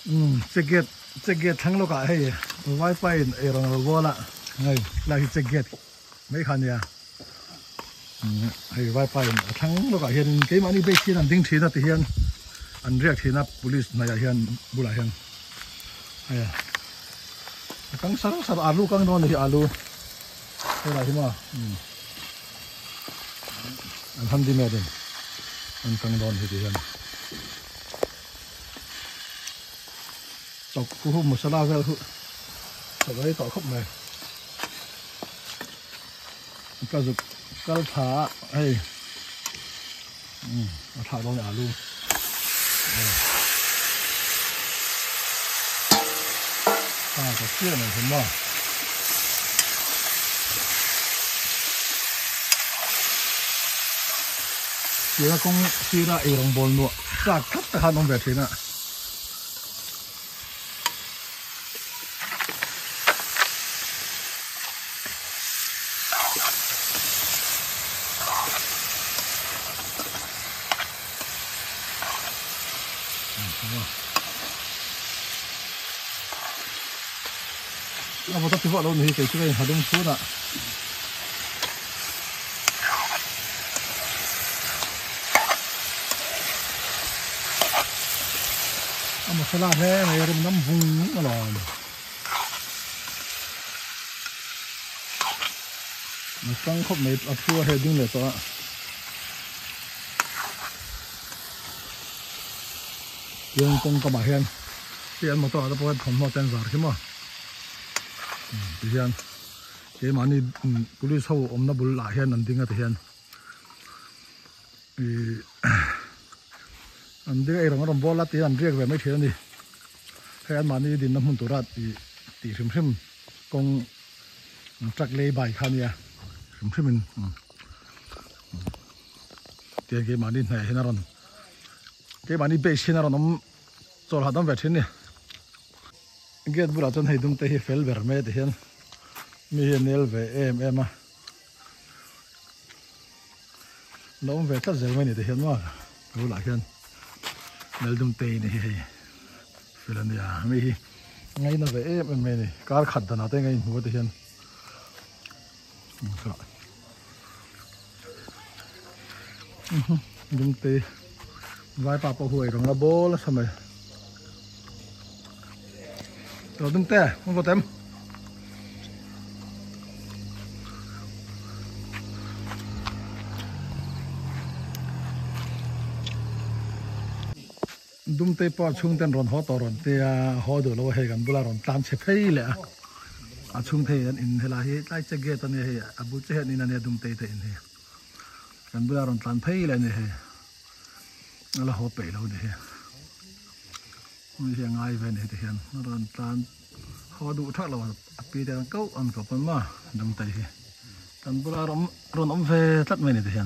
check gate thang lo ka hei wifi e rong bola ngai la hi check gate mấy khan ya hei wifi thang lo ka hian ke mani be chin an ding thina ti hian an riak thina police na ya hian bula hian aya kang sar alu kang don hi alu hei la hi ma an ham di me den an kang don hi ti hian chọc cú hút masala về hút chọc ấy tỏi khóc này cá dục cá thả ấy thả vào nhà luôn cái kia này thế mà kia công kia là đồng bồn nọ cả cắt cả hàng đồng về thế nè tôi vợ lâu này cái này họ đông suốt ạ mà sao là thế này đâm nắm vùng nó lòi mà trăng khóc mấy ở chua hay đứng để cho dùng công có bảo hiền thì anh một tòa nó phải thòng một chân giỏi chứ mà thì hiền cái mà này police hậu ông nó bul lại hiền anh tính thì hiền anh đi rồi nó bol lá thì anh riêng về mấy thế này hay anh mà này đi nằm hôn tổ ra thì xem con trắc lấy bài khăn nha xem mình thì cái mà này này nó cái mà này bị xin nó cho hạt đông về thế này cái bữa chân hay đúng tới phèn về mấy thì hiền mi hiền nел về em à nó về tất giờ mấy này thì hiền quá bữa lại hiền nel đúng tây này phèn này à mi ngay nó về em này cá khát đó nó tới ngay bữa thì hiền đúng tây vai papa huay rồi nó bố là sao mày rồi đúng tê không có tem đúng tê po chung tên ron ho to ron tê ho đồ lo hay gan bula ron tan che phei le a chung thei an in hela hi lai che ge tan he abu che he ni na ne đúng tê te in he gan bula ron tan phei le ne he ala ho pe lo ne he mình ngay về này thì hiện nó còn tan họ đủ thoát là bị đàn câu ăn cọp mà đồng tay thì cần bữa rom về tắt về này thì hiện